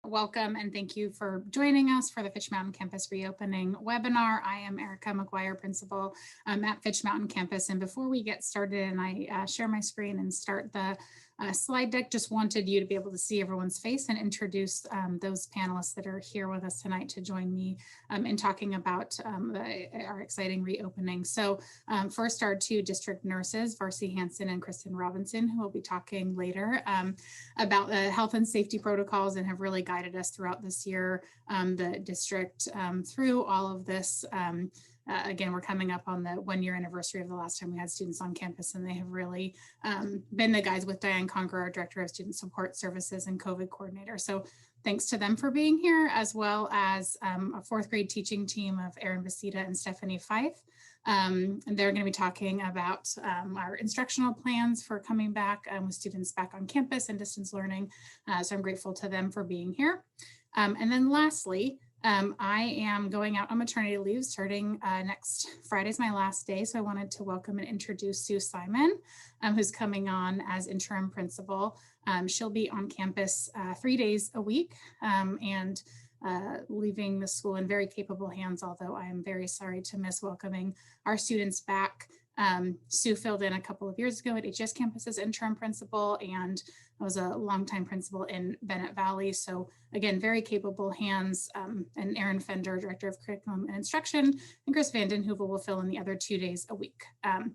Welcome and thank you for joining us for the Fitch Mountain Campus Reopening webinar. I am Erica McGuire, Principal at Fitch Mountain Campus. And before we get started and I share my screen and start the slide deck, just wanted you to be able to see everyone's face and introduce those panelists that are here with us tonight to join me in talking about our exciting reopening. So first, our two district nurses, Varsi Hansen and Kristen Robinson, who will be talking later about the health and safety protocols and have really guided us throughout this year, the district through all of this. Again, we're coming up on the 1-year anniversary of the last time we had students on campus, and they have really been the guides with Diane Conger, our Director of Student Support Services and COVID Coordinator. So thanks to them for being here, as well as a fourth grade teaching team of Erin Basita and Stephanie Fife. And they're going to be talking about our instructional plans for coming back with students back on campus and distance learning. So I'm grateful to them for being here. And then lastly, I am going out on maternity leave starting next Friday is my last day. So I wanted to welcome and introduce Sue Simon, who's coming on as interim principal. She'll be on campus 3 days a week and leaving the school in very capable hands, although I am very sorry to miss welcoming our students back. Sue filled in a couple of years ago at HS campus as interim principal, and I was a longtime principal in Bennett Valley. So again, very capable hands, and Erin Fender, Director of Curriculum and Instruction, and Chris Vanden Heuvel will fill in the other 2 days a week. And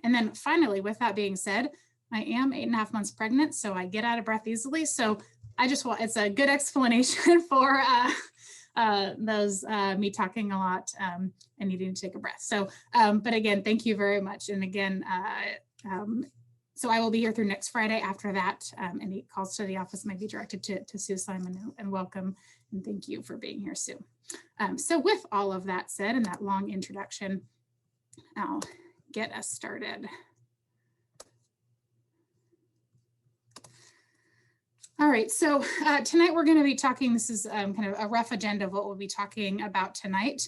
then finally, with that being said, I am 8.5 months pregnant, so I get out of breath easily. So I just want, it's a good explanation for those me talking a lot and needing to take a breath. So, but again, thank you very much. And again, so I will be here through next Friday. After that, any calls to the office might be directed to Sue Simon, and welcome and thank you for being here, Sue. So with all of that said and that long introduction, I'll get us started. All right, so tonight we're going to be talking, this is kind of a rough agenda of what we'll be talking about tonight.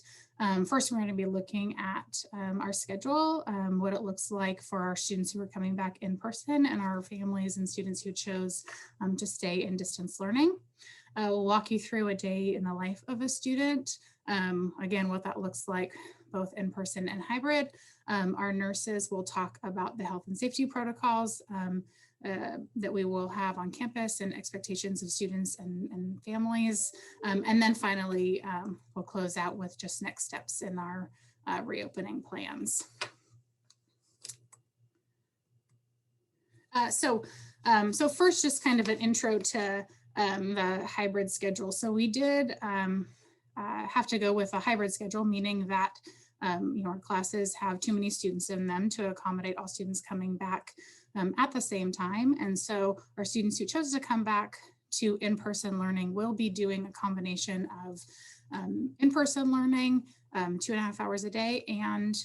First, we're going to be looking at our schedule, what it looks like for our students who are coming back in person and our families and students who chose to stay in distance learning. We'll walk you through a day in the life of a student. Again, what that looks like both in person and hybrid. Our nurses will talk about the health and safety protocols that we will have on campus and expectations of students and families. And then finally, we'll close out with just next steps in our reopening plans. So first, just kind of an intro to the hybrid schedule. So we did have to go with a hybrid schedule, meaning that our classes have too many students in them to accommodate all students coming back at the same time. And so our students who chose to come back to in-person learning will be doing a combination of in-person learning, 2.5 hours a day, and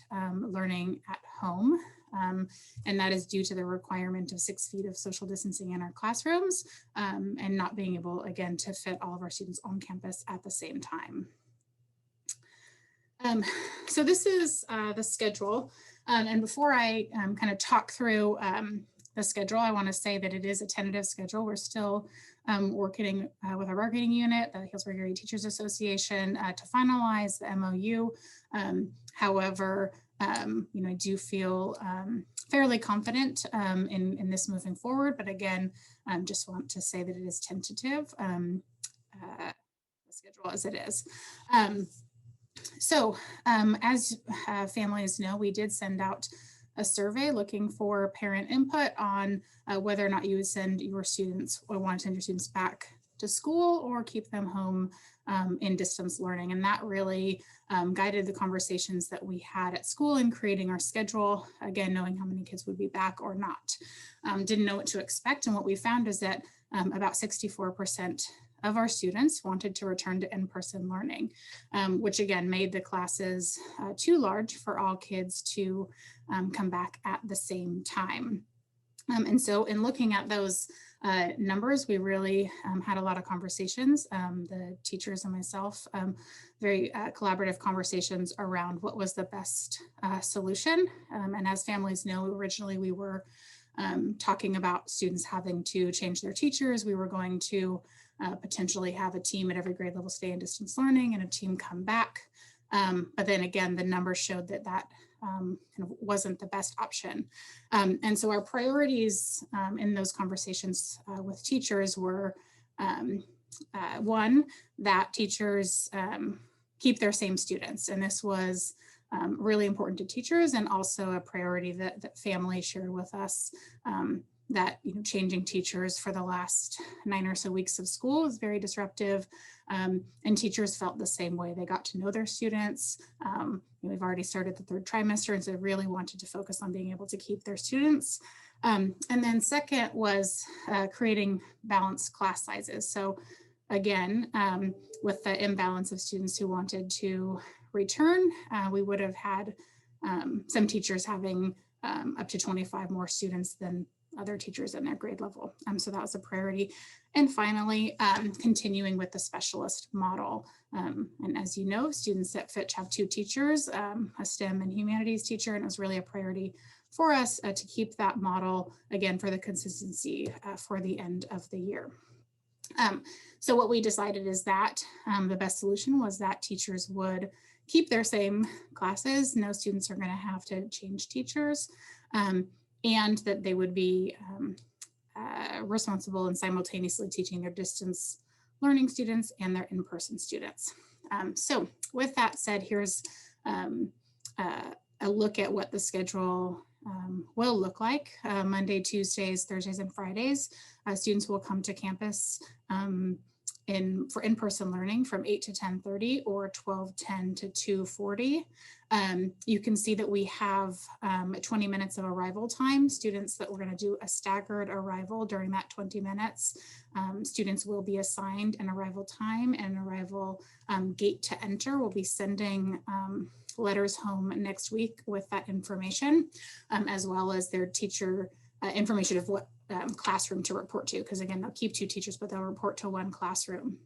learning at home. And that is due to the requirement of 6 feet of social distancing in our classrooms and not being able, again, to fit all of our students on campus at the same time. So this is the schedule. And before I kind of talk through the schedule, I want to say that it is a tentative schedule. We're still working with our bargaining unit, the Healdsburg Area Teachers Association, to finalize the MOU. However, I do feel fairly confident in this moving forward. But again, just want to say that it is tentative, the schedule as it is. So as families know, we did send out a survey looking for parent input on whether or not you would send your students or want to send your students back to school or keep them home in distance learning. And that really guided the conversations that we had at school in creating our schedule, again, knowing how many kids would be back or not. Didn't know what to expect. And what we found is that about 64% of our students wanted to return to in-person learning, which again made the classes too large for all kids to come back at the same time. And so in looking at those numbers, we really had a lot of conversations, the teachers and myself, very collaborative conversations around what was the best solution. And as families know, originally we were talking about students having to change their teachers. We were going to potentially have a team at every grade level stay in distance learning and a team come back. But then again, the numbers showed that kind of wasn't the best option. And so our priorities in those conversations with teachers were one, that teachers keep their same students. And this was really important to teachers, and also a priority that families shared with us, that changing teachers for the last 9 or so weeks of school is very disruptive, and teachers felt the same way. They got to know their students. We've already started the 3rd trimester, and so they really wanted to focus on being able to keep their students. And then second was creating balanced class sizes. So again, with the imbalance of students who wanted to return, we would have had some teachers having up to 25 more students than other teachers in their grade level. So that was a priority. And finally, continuing with the specialist model. And as you know, students at Fitch have 2 teachers, a STEM and humanities teacher, and it was really a priority for us to keep that model, again, for the consistency for the end of the year. So what we decided is that the best solution was that teachers would keep their same classes. No students are going to have to change teachers, and that they would be responsible in simultaneously teaching their distance learning students and their in-person students. So with that said, here's a look at what the schedule will look like. Monday, Tuesdays, Thursdays, and Fridays. Students will come to campus for in-person learning from 8 to 10:30 or 12:10 to 2:40. You can see that we have 20 minutes of arrival time. Students that we're going to do a staggered arrival during that 20 minutes. Students will be assigned an arrival time and an arrival gate to enter. We'll be sending letters home next week with that information, as well as their teacher information of what classroom to report to, because again, they'll keep 2 teachers, but they'll report to 1 classroom.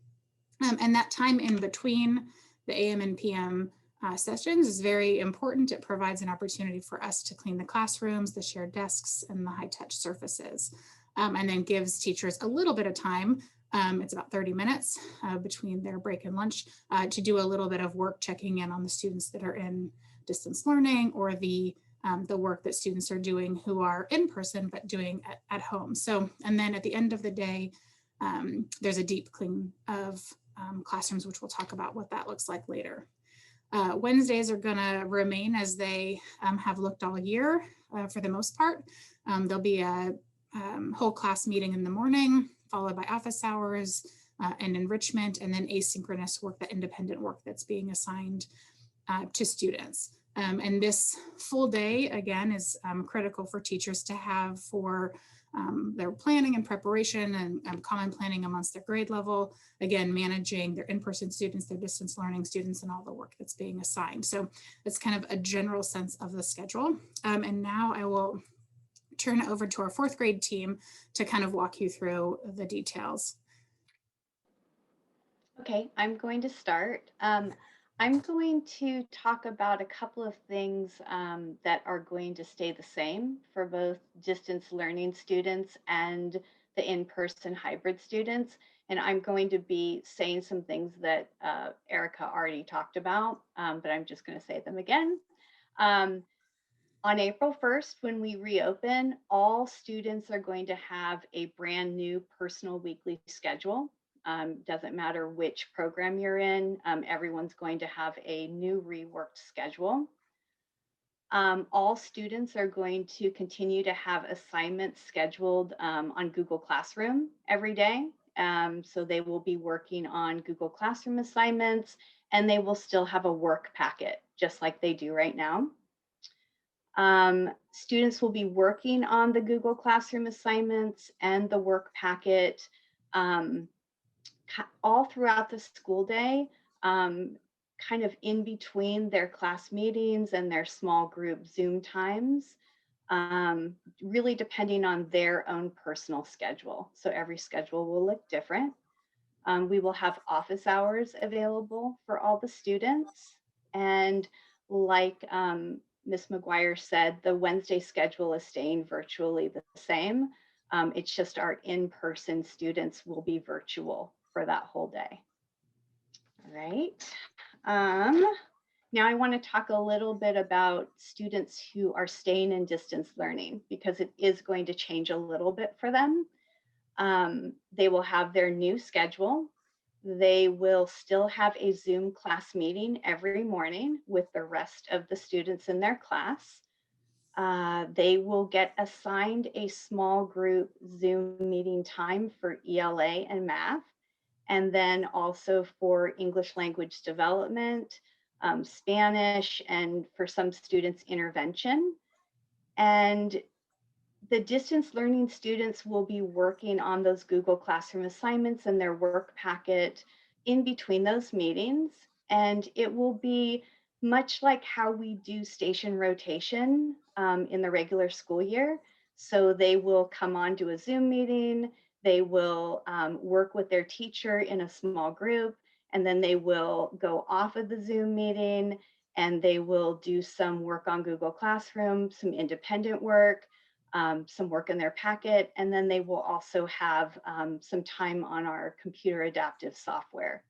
And that time in between the AM and PM sessions is very important. It provides an opportunity for us to clean the classrooms, the shared desks, and the high-touch surfaces, and then gives teachers a little bit of time. It's about 30 minutes between their break and lunch to do a little bit of work checking in on the students that are in distance learning, or the work that students are doing who are in person but doing at home. So, and then at the end of the day, there's a deep clean of classrooms, which we'll talk about what that looks like later. Wednesdays are going to remain as they have looked all year for the most part. There'll be a whole class meeting in the morning, followed by office hours and enrichment, and then asynchronous work, the independent work that's being assigned to students. And this full day, again, is critical for teachers to have for their planning and preparation and common planning amongst their grade level, again, managing their in-person students, their distance learning students, and all the work that's being assigned. So it's kind of a general sense of the schedule. And now I will turn it over to our 4th grade team to kind of walk you through the details. Okay, I'm going to start. I'm going to talk about a couple of things that are going to stay the same for both distance learning students and the in-person hybrid students. And I'm going to be saying some things that Erica already talked about, but I'm just going to say them again. On April 1st, when we reopen, all students are going to have a brand new personal weekly schedule. Doesn't matter which program you're in, everyone's going to have a new reworked schedule. All students are going to continue to have assignments scheduled on Google Classroom every day. So they will be working on Google Classroom assignments, and they will still have a work packet, just like they do right now. Students will be working on the Google Classroom assignments and the work packet all throughout the school day, kind of in between their class meetings and their small group Zoom times, really depending on their own personal schedule. So every schedule will look different. We will have office hours available for all the students. And like Ms. McGuire said, the Wednesday schedule is staying virtually the same. It's just our in-person students will be virtual for that whole day. All right. Now I want to talk a little bit about students who are staying in distance learning, because it is going to change a little bit for them. They will have their new schedule. They will still have a Zoom class meeting every morning with the rest of the students in their class. They will get assigned a small group Zoom meeting time for ELA and math, and then also for English language development, Spanish, and for some students, intervention. And the distance learning students will be working on those Google Classroom assignments and their work packet in between those meetings. And it will be much like how we do station rotation in the regular school year. So they will come on to a Zoom meeting, they will work with their teacher in a small group, and then they will go off of the Zoom meeting and they will do some work on Google Classroom, some independent work, some work in their packet, and then they will also have some time on our computer adaptive software.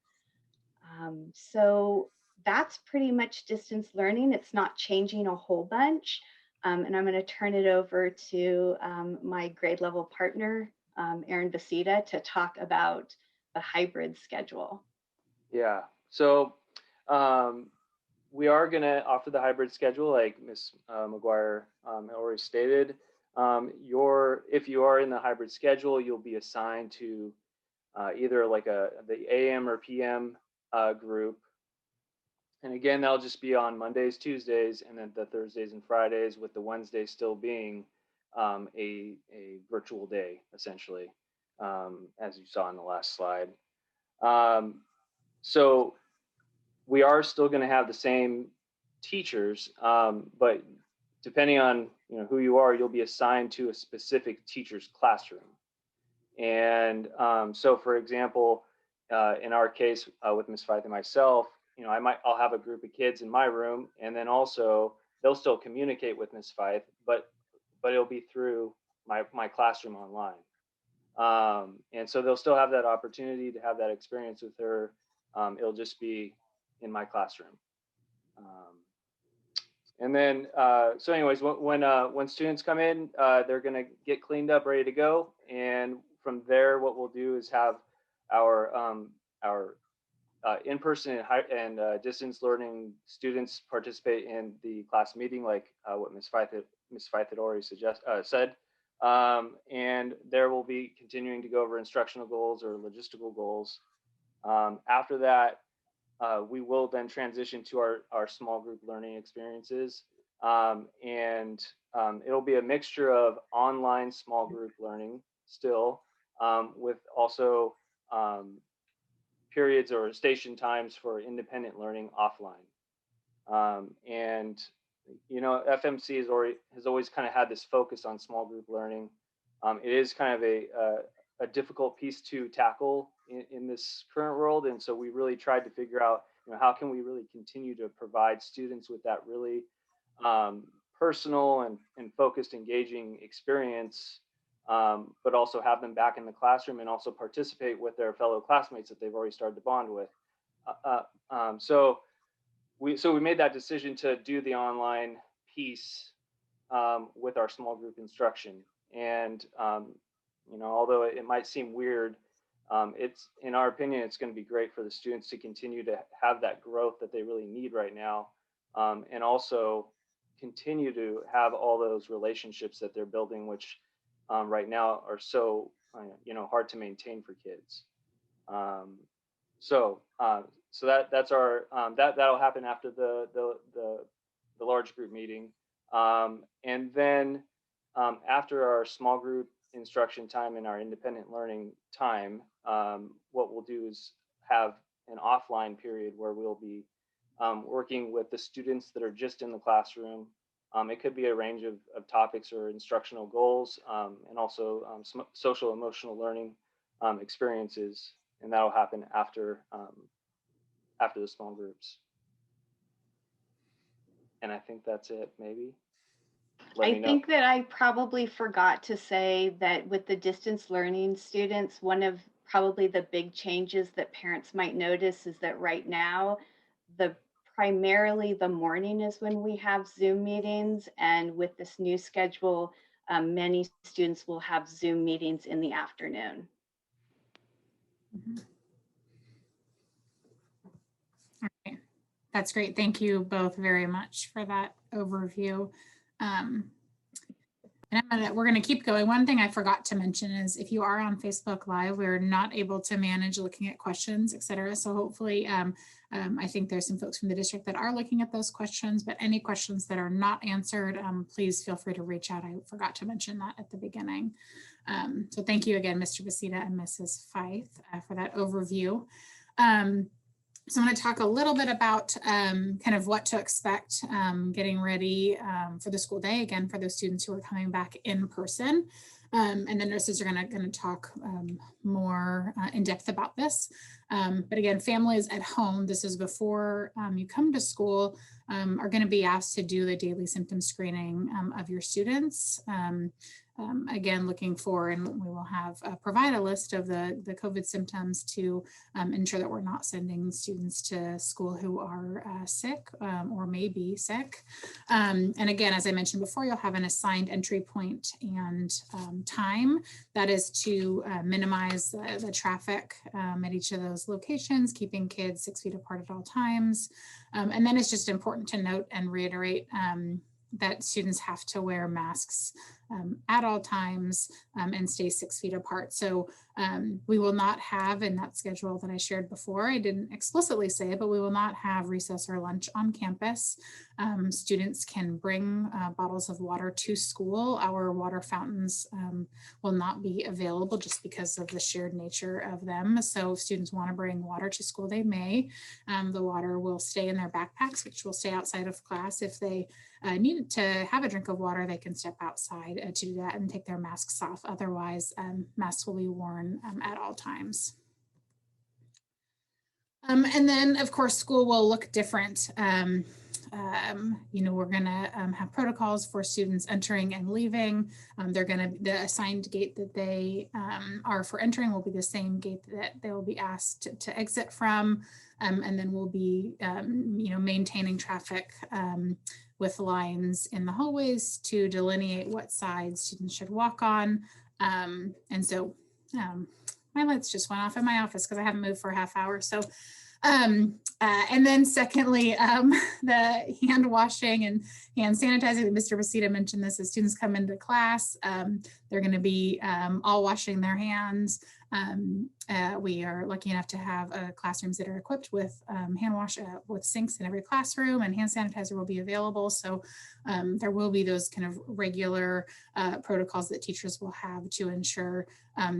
So that's pretty much distance learning. It's not changing a whole bunch. And I'm going to turn it over to my grade level partner, Erin Basita, to talk about the hybrid schedule. Yeah, so we are going to offer the hybrid schedule, like Ms. McGuire already stated. If you are in the hybrid schedule, you'll be assigned to either like the AM or PM group. And again, that'll just be on Mondays, Tuesdays, and then the Thursdays and Fridays, with the Wednesday still being a virtual day, essentially, as you saw in the last slide. So we are still going to have the same teachers, but depending on who you are, you'll be assigned to a specific teacher's classroom. And so, for example, in our case with Ms. Fife and myself, I'll have a group of kids in my room, and then also they'll still communicate with Ms. Fife, but it'll be through my classroom online. And so they'll still have that opportunity to have that experience with her. It'll just be in my classroom. And then, so anyways, when students come in, they're going to get cleaned up, ready to go. And from there, what we'll do is have our in-person and distance learning students participate in the class meeting, like what Ms. Fife had already said. And there will be continuing to go over instructional goals or logistical goals. After that, we will then transition to our small group learning experiences. And it'll be a mixture of online small group learning still, with also periods or station times for independent learning offline. And FMC has always kind of had this focus on small group learning. It is kind of a difficult piece to tackle in this current world, and so we really tried to figure out how can we really continue to provide students with that really personal and focused, engaging experience, but also have them back in the classroom and also participate with their fellow classmates that they've already started to bond with. So we made that decision to do the online piece with our small group instruction. And although it might seem weird, it's, in our opinion, it's going to be great for the students to continue to have that growth that they really need right now, and also continue to have all those relationships that they're building, which right now are so hard to maintain for kids. So that's our that'll happen after the large group meeting, and then after our small group instruction time and our independent learning time, what we'll do is have an offline period where we'll be working with the students that are just in the classroom. It could be a range of topics or instructional goals, and also social emotional learning experiences, and that'll happen after the small groups. And I think that's it, maybe. I think that I probably forgot to say that with the distance learning students, one of probably the big changes that parents might notice is that right now, the primarily the morning is when we have Zoom meetings, and with this new schedule, many students will have Zoom meetings in the afternoon. Mhm. All right. That's great. Thank you both very much for that overview. And we're going to keep going. One thing I forgot to mention is if you are on Facebook Live, we're not able to manage looking at questions, et cetera. So hopefully, I think there's some folks from the district that are looking at those questions, but any questions that are not answered, please feel free to reach out. I forgot to mention that at the beginning. So thank you again, Mr. Basita and Mrs. Fife for that overview. So I'm going to talk a little bit about kind of what to expect getting ready for the school day, again, for those students who are coming back in person. And the nurses are going to talk more in depth about this. But again, families at home, this is before you come to school, are going to be asked to do the daily symptom screening of your students. Again, looking for, and we will have provide a list of the COVID symptoms to ensure that we're not sending students to school who are sick or may be sick. And again, as I mentioned before, you'll have an assigned entry point and time. That is to minimize the traffic at each of those locations, keeping kids 6 feet apart at all times. And then it's just important to note and reiterate that students have to wear masks at all times and stay 6 feet apart. So we will not have, in that schedule that I shared before, I didn't explicitly say it, but we will not have recess or lunch on campus. Students can bring bottles of water to school. Our water fountains will not be available just because of the shared nature of them. So if students want to bring water to school, they may. The water will stay in their backpacks, which will stay outside of class. If they need to have a drink of water, they can step outside to do that and take their masks off. Otherwise, masks will be worn at all times. And then, of course, school will look different. You know, we're going to have protocols for students entering and leaving. They're going to, the assigned gate that they are for entering will be the same gate that they will be asked to exit from. And then we'll be, you know, maintaining traffic with lines in the hallways to delineate what sides students should walk on. And so my lights just went off in my office because I haven't moved for a half hour. So, and then secondly, the hand washing and hand sanitizing. Mr. Basita mentioned this as students come into class. They're going to be all washing their hands. We are lucky enough to have classrooms that are equipped with hand wash with sinks in every classroom, and hand sanitizer will be available. So there will be those kind of regular protocols that teachers will have to ensure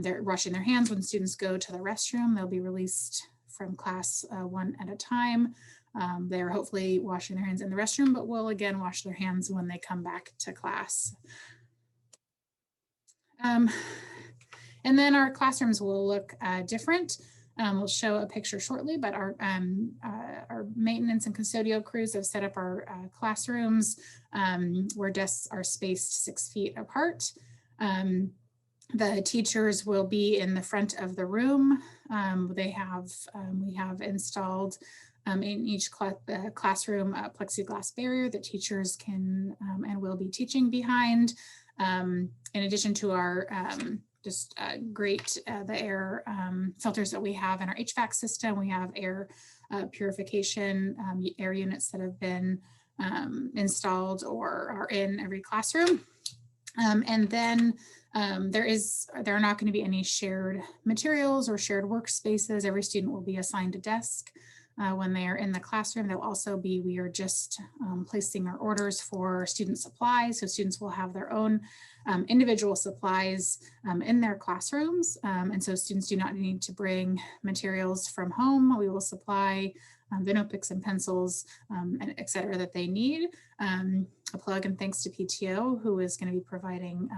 they're washing their hands when students go to the restroom. They'll be released from class one at a time. They're hopefully washing their hands in the restroom, but will again wash their hands when they come back to class. And then our classrooms will look different. We'll show a picture shortly, but our maintenance and custodial crews have set up our classrooms where desks are spaced 6 feet apart. The teachers will be in the front of the room. We have installed in each classroom a plexiglass barrier that teachers can and will be teaching behind. In addition to our the air filters that we have in our HVAC system, we have air purification air units that have been installed or are in every classroom. And then there are not going to be any shared materials or shared workspaces. Every student will be assigned a desk when they are in the classroom. They'll also be, we are just placing our orders for student supplies. So students will have their own individual supplies in their classrooms. And so students do not need to bring materials from home. We will supply the notebooks and pencils, and et cetera, that they need. A plug and thanks to PTO, who is going to be providing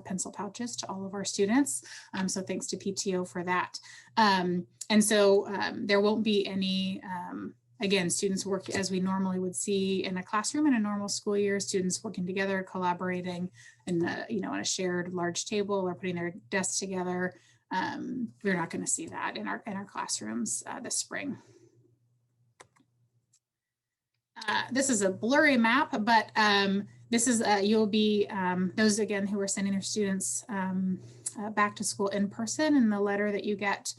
pencil pouches to all of our students. So thanks to PTO for that. And so there won't be any Again, students work as we normally would see in a classroom in a normal school year, students working together, collaborating in the, on a shared large table or putting their desks together. We're not going to see that in our classrooms this spring. This is a blurry map, but this is you'll be those again who are sending their students back to school in person, in the letter that you get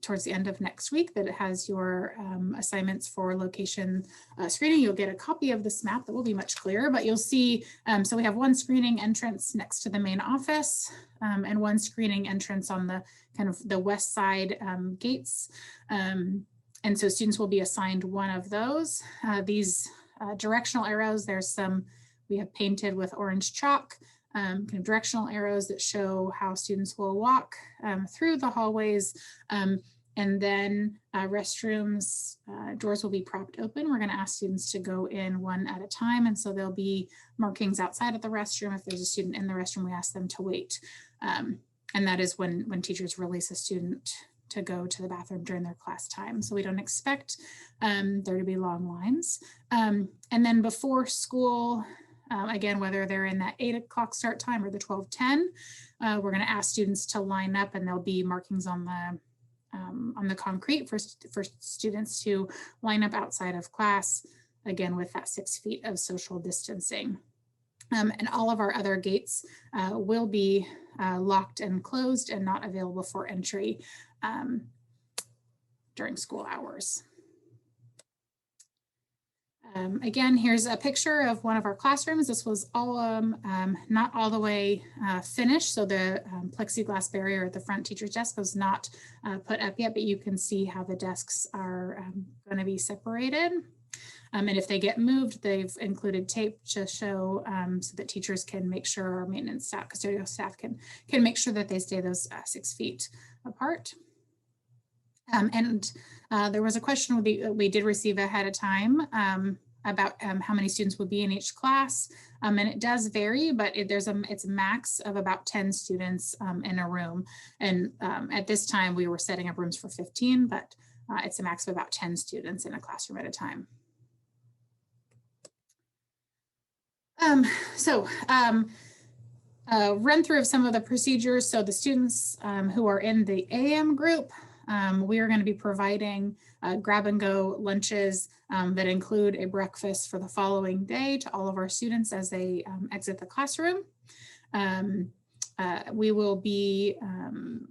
towards the end of next week that it has your assignments for location screening. You'll get a copy of this map that will be much clearer, but you'll see, so we have one screening entrance next to the main office and one screening entrance on the kind of the west side gates. And so students will be assigned one of those. These directional arrows, there's some we have painted with orange chalk, kind of directional arrows that show how students will walk through the hallways. And then restrooms, doors will be propped open. We're going to ask students to go in one at a time. And so there'll be markings outside of the restroom. If there's a student in the restroom, we ask them to wait. And that is when teachers release a student to go to the bathroom during their class time. So we don't expect there to be long lines. And then before school, again, whether they're in that 8 o'clock start time or the 12:10, we're going to ask students to line up, and there'll be markings on the concrete for students to line up outside of class, again, with that 6 feet of social distancing. And all of our other gates will be locked and closed and not available for entry during school hours. Again, here's a picture of one of our classrooms. This was all not all the way finished. So the plexiglass barrier at the front teacher's desk was not put up yet, but you can see how the desks are going to be separated. And if they get moved, they've included tape to show so that teachers can make sure, our maintenance staff, custodial staff can make sure that they stay those 6 feet apart. And there was a question we did receive ahead of time about how many students would be in each class. And it does vary, but it's a max of about 10 students in a room. And at this time, we were setting up rooms for 15, but it's a max of about 10 students in a classroom at a time. Run through of some of the procedures. So the students who are in the AM group, we are going to be providing grab and go lunches that include a breakfast for the following day to all of our students as they exit the classroom. We will be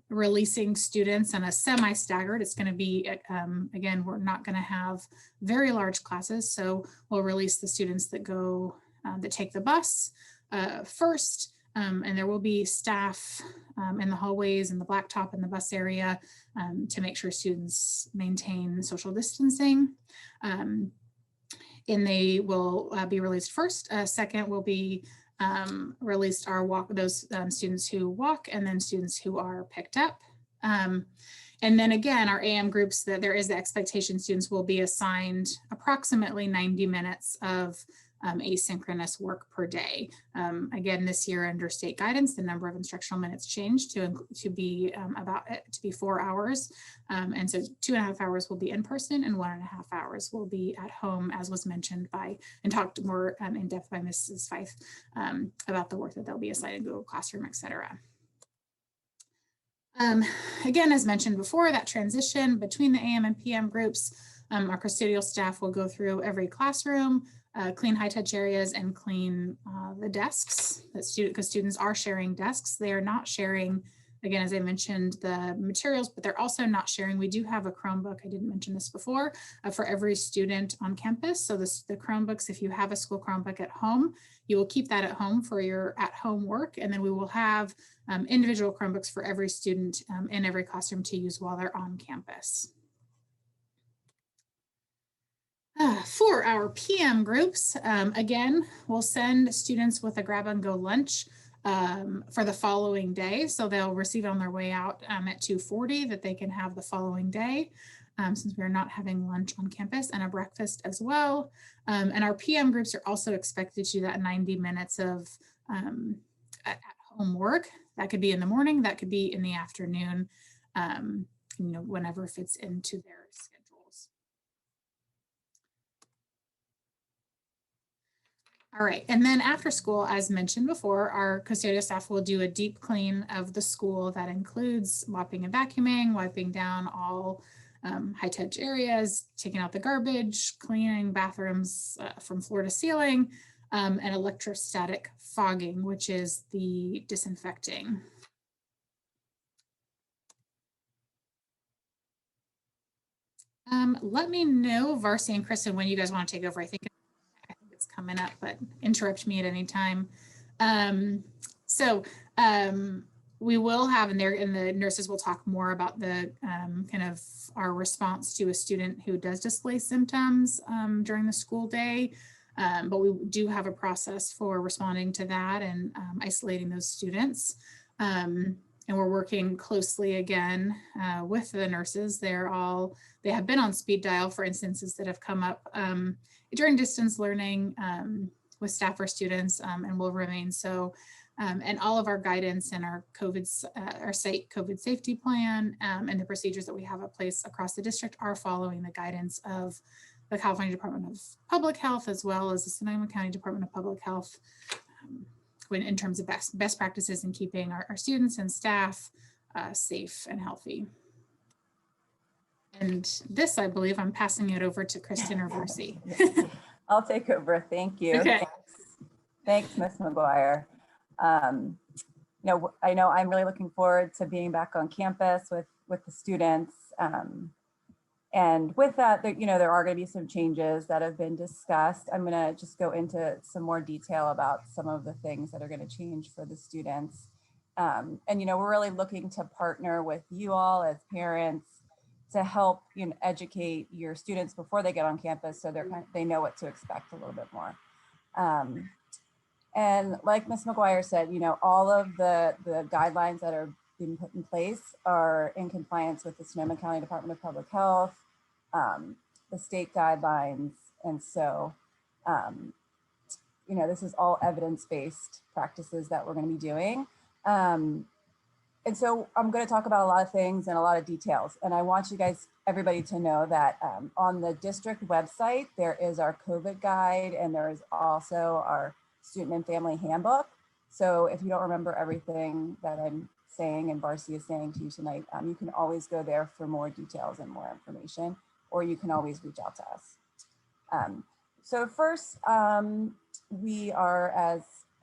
releasing students in a semi-staggered. It's going to be, again, we're not going to have very large classes. So we'll release the students that go, that take the bus first. And there will be staff in the hallways and the blacktop in the bus area to make sure students maintain social distancing. And they will be released first. Second will be released those students who walk, and then students who are picked up. And then again, our AM groups, that there is the expectation students will be assigned approximately 90 minutes of asynchronous work per day. Again, this year under state guidance, the number of instructional minutes changed to be 4 hours. And so 2.5 hours will be in person and 1.5 hours will be at home, as was mentioned by and talked more in depth by Mrs. Fife about the work that they'll be assigned in Google Classroom, et cetera. Again, as mentioned before, that transition between the AM and PM groups, our custodial staff will go through every classroom, clean high touch areas and clean the desks because students are sharing desks. They are not sharing, again, as I mentioned, the materials, but they're also not sharing. We do have a Chromebook. I didn't mention this before for every student on campus. So the Chromebooks, if you have a school Chromebook at home, you will keep that at home for your at-home work. And then we will have individual Chromebooks for every student in every classroom to use while they're on campus. For our PM groups, again, we'll send students with a grab and go lunch for the following day. So they'll receive on their way out at 2:40 that they can have the following day since we're not having lunch on campus, and a breakfast as well. And our PM groups are also expected to do that 90 minutes of at home work. That could be in the morning, that could be in the afternoon, whenever fits into their schedules. All right, and then after school, as mentioned before, our custodial staff will do a deep clean of the school that includes mopping and vacuuming, wiping down all high touch areas, taking out the garbage, cleaning bathrooms from floor to ceiling, and electrostatic fogging, which is the disinfecting. Let me know, Varsi and Kristen, when you guys want to take over. I think it's coming up, but interrupt me at any time. So we will have, and the nurses will talk more about the kind of our response to a student who does display symptoms during the school day. But we do have a process for responding to that and isolating those students. And we're working closely again with the nurses. They have been on speed dial for instances that have come up during distance learning with staff or students and will remain so. And all of our guidance and our site COVID safety plan and the procedures that we have in place across the district are following the guidance of the California Department of Public Health, as well as the Sonoma County Department of Public Health, in terms of best practices in keeping our students and staff safe and healthy. And this, I believe, I'm passing it over to Kristen or Versi. I'll take over. Thank you. Okay. Thanks, Ms. McGuire. I know I'm really looking forward to being back on campus with the students. And with that, there are going to be some changes that have been discussed. I'm going to just go into some more detail about some of the things that are going to change for the students. And we're really looking to partner with you all as parents to help educate your students before they get on campus, so they know what to expect a little bit more. And like Ms. McGuire said, all of the guidelines that are being put in place are in compliance with the Sonoma County Department of Public Health, the state guidelines. And so, this is all evidence-based practices that we're going to be doing. And so I'm going to talk about a lot of things and a lot of details. And I want everybody to know that on the district website, there is our COVID guide, and there is also our student and family handbook. So if you don't remember everything that I'm saying and Varsi is saying to you tonight, you can always go there for more details and more information, or you can always reach out to us. So first, we are,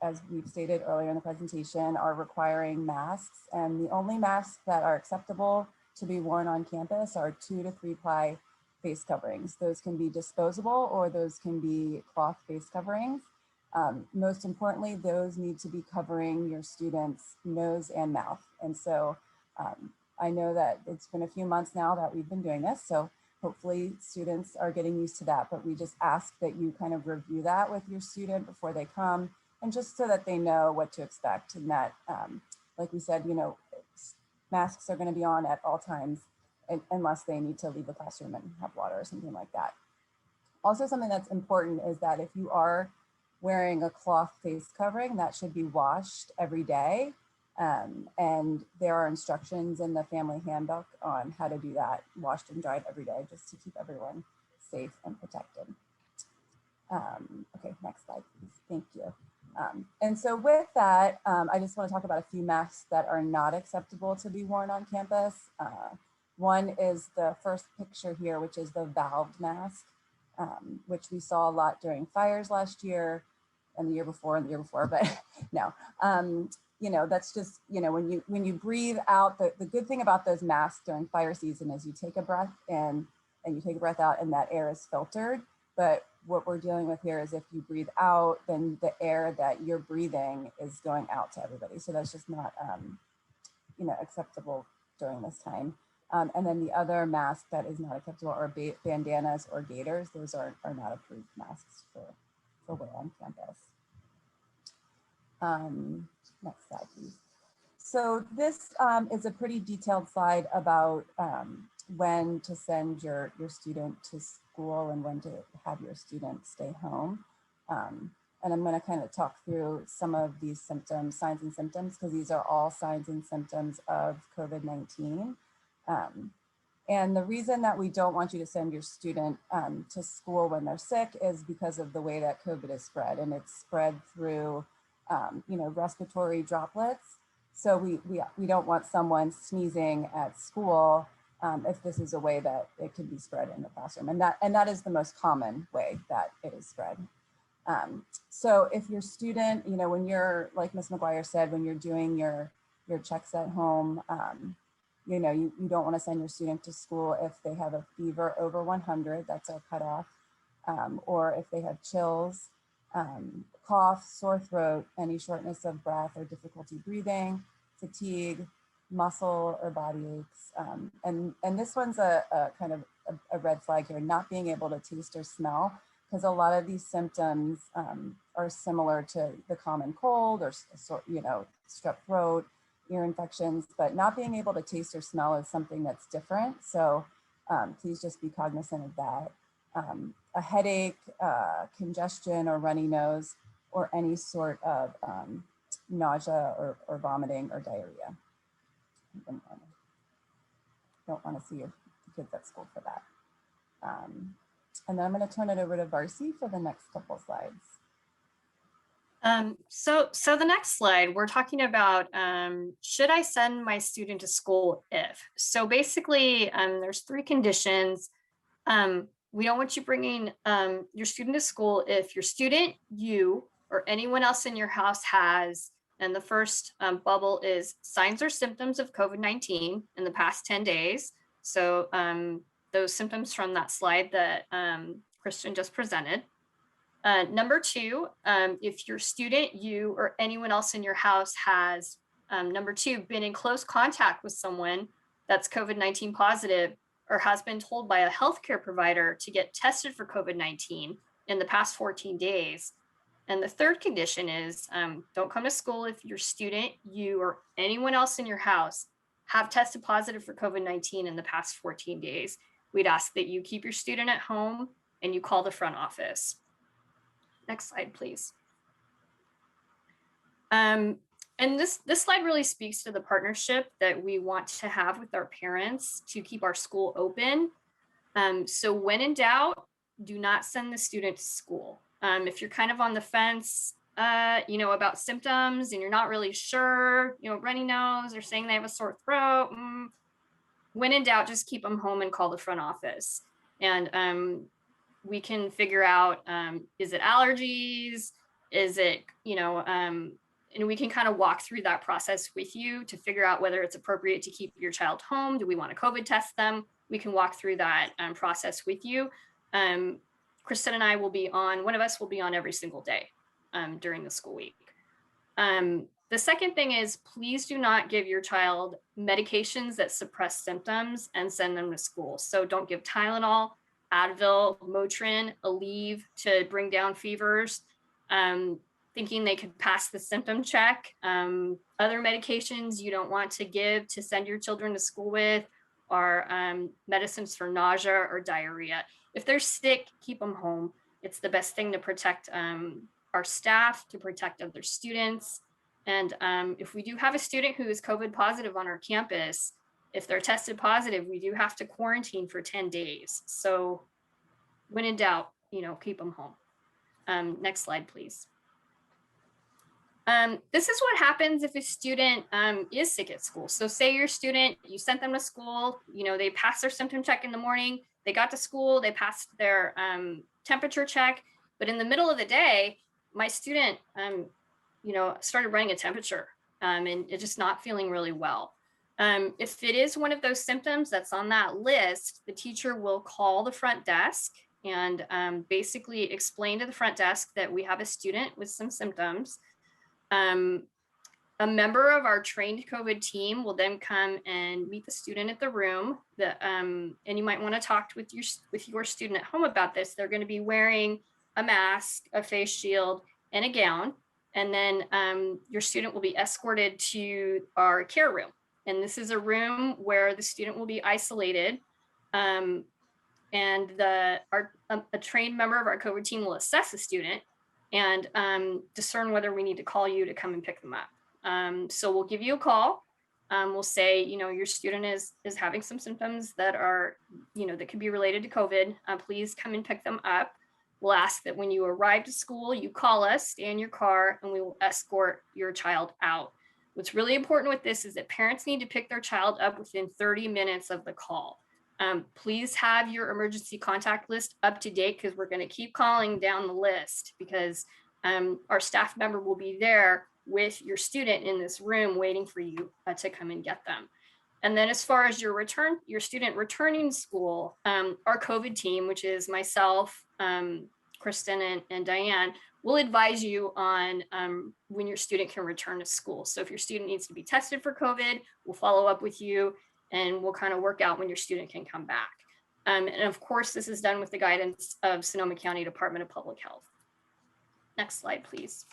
as we've stated earlier in the presentation, are requiring masks, and the only masks that are acceptable to be worn on campus are 2 to 3 ply face coverings. Those can be disposable or those can be cloth face coverings. Most importantly, those need to be covering your students' nose and mouth. And so I know that it's been a few months now that we've been doing this, so hopefully students are getting used to that, but we just ask that you kind of review that with your student before they come, and just so that they know what to expect, and that, like we said, masks are going to be on at all times unless they need to leave the classroom and have water or something like that. Also, something that's important is that if you are wearing a cloth face covering, that should be washed every day. And there are instructions in the family handbook on how to do that, washed and dried every day, just to keep everyone safe and protected. Okay, next slide, please. Thank you. And so with that, I just want to talk about a few masks that are not acceptable to be worn on campus. One is the first picture here, which is the valved mask, which we saw a lot during fires last year and the year before, but no. That's just, when you breathe out, the good thing about those masks during fire season is you take a breath in and you take a breath out and that air is filtered. But what we're dealing with here is if you breathe out, then the air that you're breathing is going out to everybody. So that's just not, acceptable during this time. And then the other mask that is not acceptable are bandanas or gaiters. Those are not approved masks for wear on campus. Next slide, please. So this is a pretty detailed slide about when to send your student to school and when to have your student stay home. And I'm going to kind of talk through some of these symptoms, signs and symptoms, because these are all signs and symptoms of COVID-19. And the reason that we don't want you to send your student to school when they're sick is because of the way that COVID is spread, and it's spread through, respiratory droplets. So we don't want someone sneezing at school if this is a way that it can be spread in the classroom, and that is the most common way that it is spread. So if your student, when you're, like Ms. McGuire said, when you're doing your checks at home, you don't want to send your student to school if they have a fever over 100, that's our cutoff, or if they have chills, cough, sore throat, any shortness of breath or difficulty breathing, fatigue, muscle or body aches. And this one's a kind of a red flag here, not being able to taste or smell, because a lot of these symptoms are similar to the common cold or strep throat, ear infections, but not being able to taste or smell is something that's different. So please just be cognizant of that. A headache, congestion or runny nose, or any sort of nausea or vomiting or diarrhea. Don't want to see your kids at school for that. And then I'm going to turn it over to Varsi for the next couple slides. So the next slide, we're talking about, should I send my student to school if? So basically, there's 3 conditions. We don't want you bringing your student to school if your student, you, or anyone else in your house has, and the first bubble is signs or symptoms of COVID-19 in the past 10 days. So those symptoms from that slide that Kristen just presented. Number 2, if your student, you, or anyone else in your house has, number 2, been in close contact with someone that's COVID-19 positive or has been told by a healthcare provider to get tested for COVID-19 in the past 14 days. And the third condition is don't come to school if your student, you, or anyone else in your house have tested positive for COVID-19 in the past 14 days. We'd ask that you keep your student at home and you call the front office. Next slide, please. And this slide really speaks to the partnership that we want to have with our parents to keep our school open. So when in doubt, do not send the student to school. If you're kind of on the fence, about symptoms and you're not really sure, runny nose or saying they have a sore throat, when in doubt, just keep them home and call the front office. And we can figure out, is it allergies? Is it, and we can kind of walk through that process with you to figure out whether it's appropriate to keep your child home. Do we want to COVID test them? We can walk through that process with you. Kristen and I will be on, one of us will be on every single day during the school week. The second thing is, please do not give your child medications that suppress symptoms and send them to school. So don't give Tylenol, Advil, Motrin, Aleve to bring down fevers, thinking they could pass the symptom check. Other medications you don't want to give to send your children to school with are medicines for nausea or diarrhea. If they're sick, keep them home. It's the best thing to protect our staff, to protect other students. And if we do have a student who is COVID positive on our campus, if they're tested positive, we do have to quarantine for 10 days. So when in doubt, keep them home. Next slide, please. This is what happens if a student is sick at school. So say your student, you sent them to school, they passed their symptom check in the morning, they got to school, they passed their temperature check, but in the middle of the day, my student, started running a temperature and it's just not feeling really well. If it is one of those symptoms that's on that list, the teacher will call the front desk and basically explain to the front desk that we have a student with some symptoms. A member of our trained COVID team will then come and meet the student at the room. And you might want to talk with your student at home about this. They're going to be wearing a mask, a face shield, and a gown. And then your student will be escorted to our care room. And this is a room where the student will be isolated. And a trained member of our COVID team will assess the student and discern whether we need to call you to come and pick them up. So we'll give you a call We'll say, your student is having some symptoms that are, that could be related to COVID. Please come and pick them up. We'll ask that when you arrive to school, you call us, stay in your car, and we will escort your child out. What's really important with this is that parents need to pick their child up within 30 minutes of the call. Please have your emergency contact list up to date, because we're going to keep calling down the list, because our staff member will be there with your student in this room waiting for you to come and get them. And then as far as your student returning to school, our COVID team, which is myself, Kristen, and Diane, will advise you on when your student can return to school. So if your student needs to be tested for COVID, we'll follow up with you, and we'll kind of work out when your student can come back. And of course, this is done with the guidance of Sonoma County Department of Public Health. Next slide, please.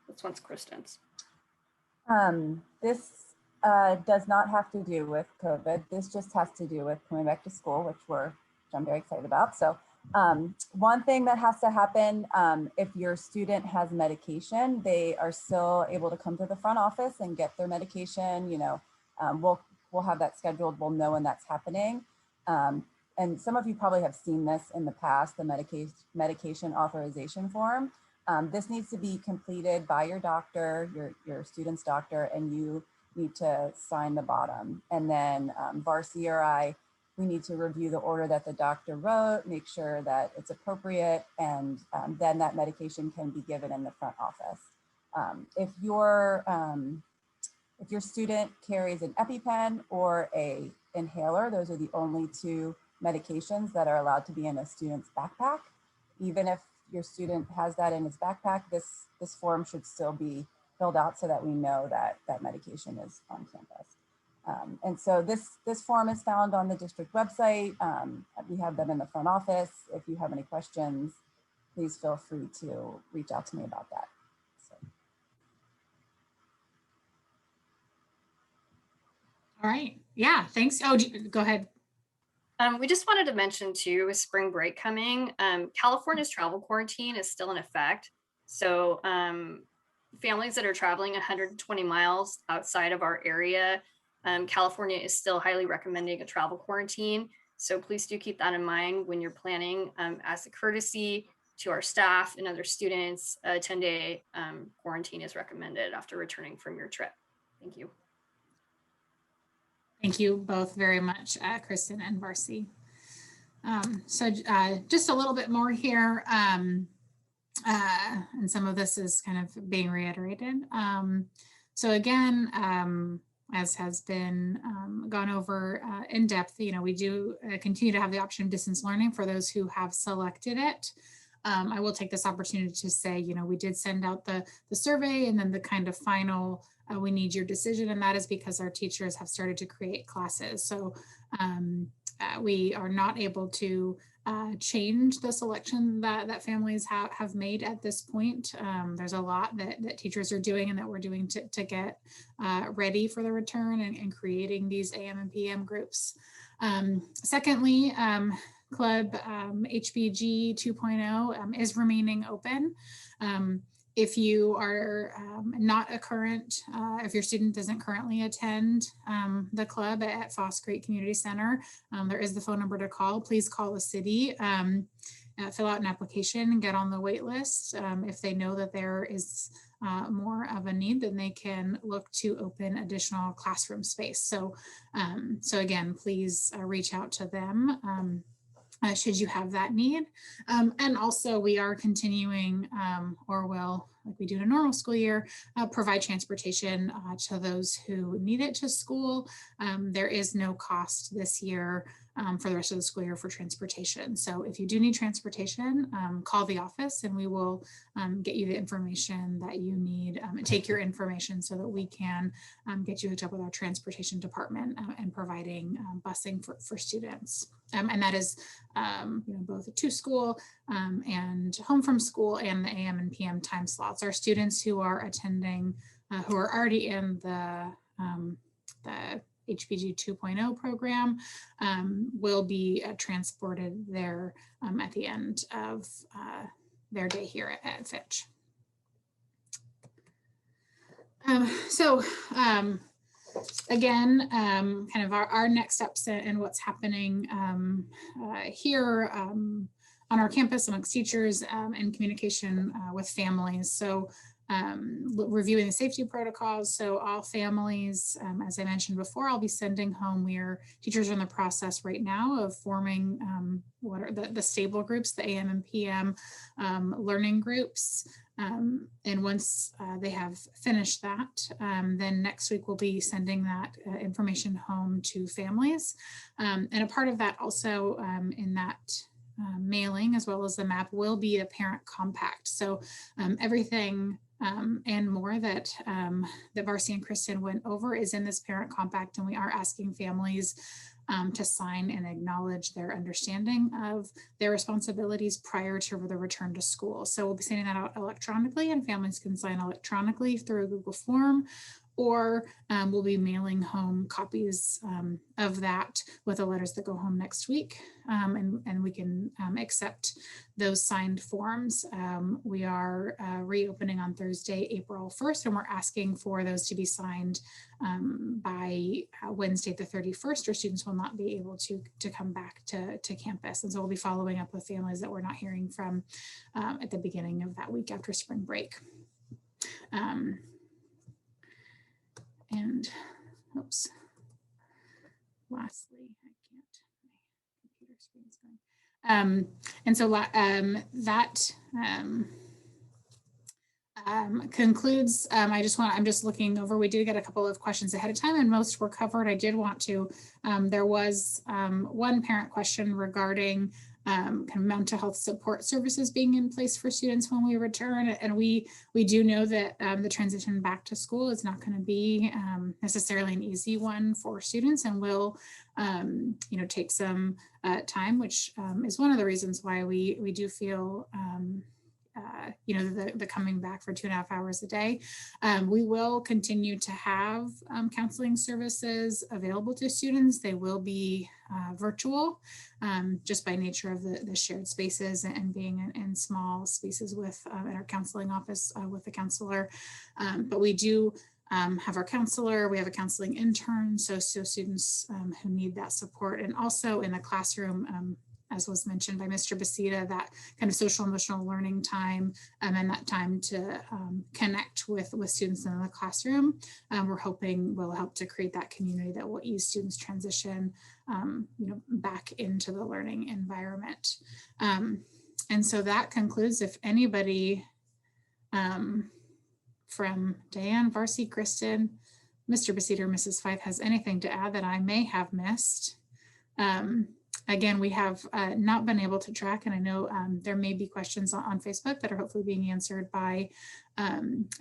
This one's Kristen's. This does not have to do with COVID. This just has to do with coming back to school, which I'm very excited about. So one thing that has to happen, if your student has medication, they are still able to come to the front office and get their medication. We'll have that scheduled. We'll know when that's happening. And some of you probably have seen this in the past, the medication authorization form. This needs to be completed by your doctor, your student's doctor, and you need to sign the bottom. And then Varsity or I, we need to review the order that the doctor wrote, make sure that it's appropriate, and then that medication can be given in the front office. If your student carries an EpiPen or a inhaler, those are the only two medications that are allowed to be in a student's backpack. Even if your student has that in his backpack, this form should still be filled out so that we know that that medication is on campus. And so this form is found on the district website. We have them in the front office. If you have any questions, please feel free to reach out to me about that. So. All right. Yeah, thanks. Oh, go ahead. We just wanted to mention too, with spring break coming, California's travel quarantine is still in effect. So families that are traveling 120 miles outside of our area, California is still highly recommending a travel quarantine. So please do keep that in mind when you're planning. As a courtesy to our staff and other students, a 10-day quarantine is recommended after returning from your trip. Thank you. Thank you both very much, Kristen and Varsity. So just a little bit more here, and some of this is kind of being reiterated. So again, as has been gone over in depth, we do continue to have the option of distance learning for those who have selected it. I will take this opportunity to say, we did send out the survey, and then the kind of final we need your decision, and that is because our teachers have started to create classes. So we are not able to change the selection that families have made at this point. There's a lot that teachers are doing and that we're doing to get ready for the return and creating these AM and PM groups. Secondly, Club HBG 2.0 is remaining open. If you are not a current, if your student doesn't currently attend the club at Foss Creek Community Center, there is the phone number to call. Please call the city, fill out an application and get on the wait list. If they know that there is more of a need, then they can look to open additional classroom space. So, so again, please reach out to them. Should you have that need. And also we are continuing or will, like we do in a normal school year, provide transportation to those who need it to school. There is no cost this year for the rest of the school year for transportation. So if you do need transportation, call the office and we will get you the information that you need, take your information so that we can get you hooked up with our transportation department and providing busing for students. And that is both to school and home from school and the AM and PM time slots. Our students who are attending, who are already in the HBG 2.0 program will be transported there at the end of their day here at Fitch. So again, kind of our next steps and what's happening here on our campus amongst teachers and communication with families. So reviewing the safety protocols. So all families, as I mentioned before, I'll be sending home. Teachers are in the process right now of forming what are the stable groups, the AM and PM learning groups. And once they have finished that, then next week we'll be sending that information home to families. And a part of that also in that mailing, as well as the map, will be a parent compact. So everything and more that Varsi and Kristen went over is in this parent compact, and we are asking families to sign and acknowledge their understanding of their responsibilities prior to the return to school. So we'll be sending that out electronically, and families can sign electronically through a Google form, or we'll be mailing home copies of that with the letters that go home next week. And we can accept those signed forms. We are reopening on Thursday, April 1st, and we're asking for those to be signed by Wednesday, the 31st, or students will not be able to come back to campus. And so we'll be following up with families that we're not hearing from at the beginning of that week after spring break. And oops, lastly, I can't, my computer screen is going. And so that concludes. I'm just looking over. We did get a couple of questions ahead of time, and most were covered. I did want to, there was one parent question regarding kind of mental health support services being in place for students when we return. And we do know that the transition back to school is not going to be necessarily an easy one for students, and will take some time, which is one of the reasons why we do feel the coming back for 2.5 hours a day. We will continue to have counseling services available to students. They will be virtual, just by nature of the shared spaces and being in small spaces with in our counseling office with the counselor. But we do have our counselor, we have a counseling intern, so students who need that support, and also in the classroom, as was mentioned by Mr. Basita, that kind of social emotional learning time and that time to connect with students in the classroom, we're hoping will help to create that community that will ease students' transition back into the learning environment. And so that concludes. If anybody from Diane, Varsi, Kristen, Mr. Basita, or Mrs. Fife has anything to add that I may have missed. Again, we have not been able to track, and I know there may be questions on Facebook that are hopefully being answered by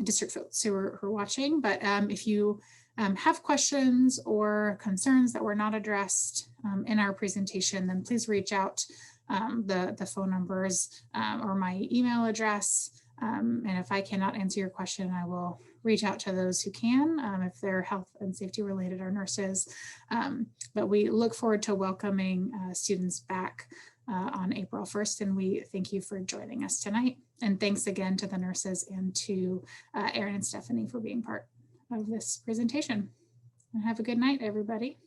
district folks who are watching. But if you have questions or concerns that were not addressed in our presentation, then please reach out. The phone numbers or my email address. And if I cannot answer your question, I will reach out to those who can, if they're health and safety related, or nurses. But we look forward to welcoming students back on April 1st. And we thank you for joining us tonight. And thanks again to the nurses and to Erin and Stephanie for being part of this presentation. And have a good night, everybody.